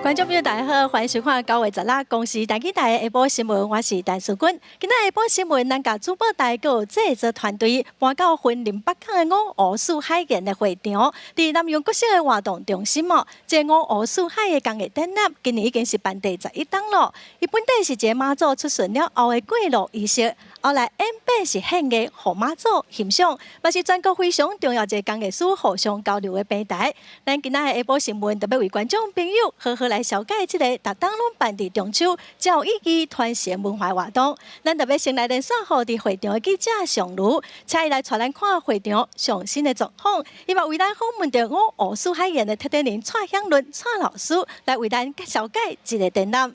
观众朋友，大家好，欢迎收看9月16日公司台记台下晡新闻，我是陈淑君。今仔下晡新闻，咱甲主播台有制作团队搬到云林北港的五湖四海园的会场，伫南洋国小的活动中心哦。这五湖四海的工艺展览，今年已经是办第11档了。伊本地是一个妈祖出巡了后的过路仪式，后来演变是献艺给妈祖欣赏，嘛是全国非常重要一个工艺师互相交流的平台。咱今仔下晡新闻特别为观众朋友好好来了解这个逐档拢办伫中秋较有意义传承文化活动。咱特别先来连线互伫会场的记者上如，请伊来带咱看会场上新的状况。伊嘛为咱访问到五湖四海园的特点人蔡香伦蔡老师来为咱介绍这个展览。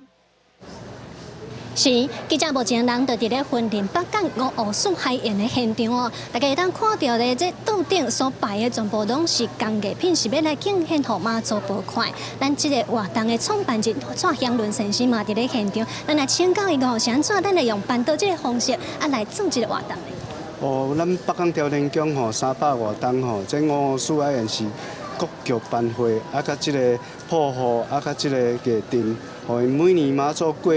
是，记者目前人就伫咧云林北港五湖四海园的现场哦，大家当看到的这桌顶所摆的全部拢是工艺品，是要来敬献给妈祖保款。咱这个活动的创办人蔡香伦先生嘛伫咧现场，咱来请教伊个是安怎，咱来用办桌这个方式来做这个活动呢？哦，咱北港朝天宫300多档这五湖四海园是各局办会，甲这个破户，甲这个艺阵，因每年妈祖过。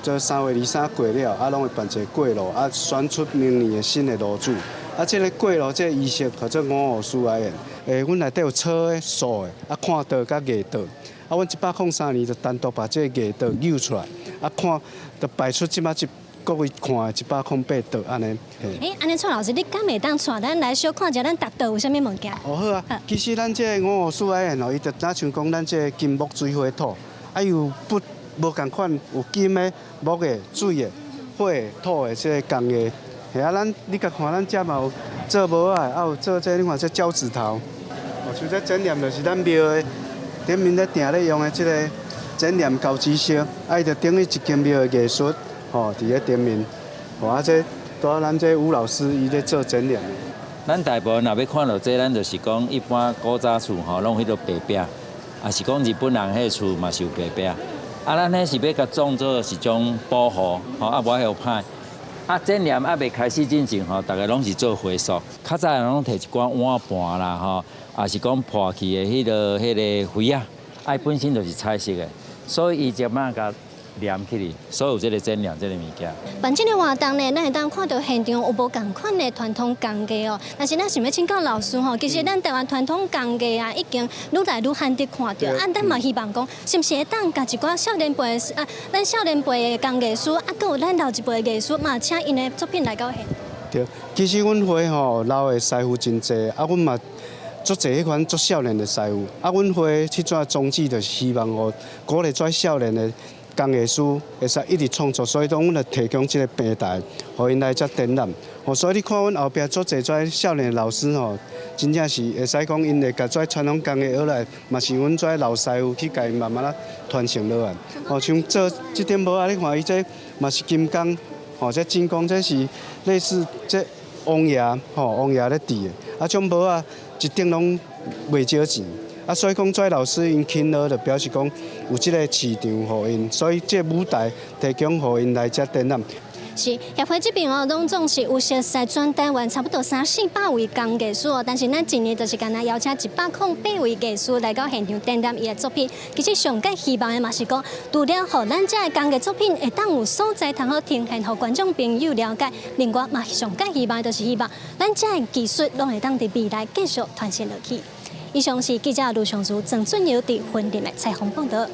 这3月23过了，拢会办一个过路，选出明年的新的路主。这个过路这个仪式叫做五湖四海园。阮内底有草的、树的，看刀甲艺刀。阮103年就单独把这个艺刀揪出来，看就摆出各位看的108刀安尼。安尼蔡老师，你敢会当带咱来小看一下咱达道有啥物物件？哦好啊，其实咱这个五湖四海园伊就哪像讲咱这个金木水火土，有不。无共款，有金的、木的、水的、火的、土的，这个工艺。咱你甲看，咱遮嘛有做帽啊，有做这你看这脚趾头。像这剪念就是咱庙的顶面咧定咧用的这个剪念高知识，伊就等于一间庙的艺术，伫咧顶面。这拄咱这吴老师伊咧做剪念。咱大部分若要看到这，咱就是讲一般古早厝拢迄个白壁，也是讲日本人迄厝嘛是有白壁。咱迄是要甲创作是种保护，无遐歹。剪念未开始进前，大家拢是做花束。较早拢摕一寡碗盘啦，也是讲破去的迄个灰啊，本身就是彩色的，所以伊就慢甲黏起哩，所有这个剪念这个物件。办这个活动呢，咱会当看到现场有无共款的传统工艺哦。但是咱想要请教老师吼，其实咱台湾传统工艺已经愈来愈罕得看到。咱嘛希望讲，是不是会当甲一寡少年辈咱少年辈的工艺师，佮有咱老一辈的艺术嘛，请因的作品来到现场。对，其实阮会留的师傅真济，阮嘛。足侪迄款足少年的师傅，阮会去做宗旨，就是希望鼓励做少年的工艺师会使一直创作，所以讲，阮就提供这个平台，互因来遮展览。所以你看，阮后壁足侪做少年的老师真正是会使讲，因会甲做传统工艺学来，嘛是阮做老师傅去甲因慢慢传承落来。像做这点帽你看伊这嘛是金刚，这金刚这是类似这王爷，王爷咧戴的，种帽一顶拢袂少钱，所以讲，做老师因肯学就表示讲有这个市场互因，所以这个舞台提供互因来遮展览。是协会这边拢总是有熟悉全台湾差不多300-400位工艺师但是咱今年就是干那邀请108位艺师来到现场展览伊的作品。其实上届希望的嘛是讲，除了互咱这个工艺作品会当有所在通好呈现，互观众朋友了解，另外嘛上届希望就是希望咱这个技术拢会当伫未来继续传承落去。以上是记者卢尚如、郑俊尧伫云林的采访报道。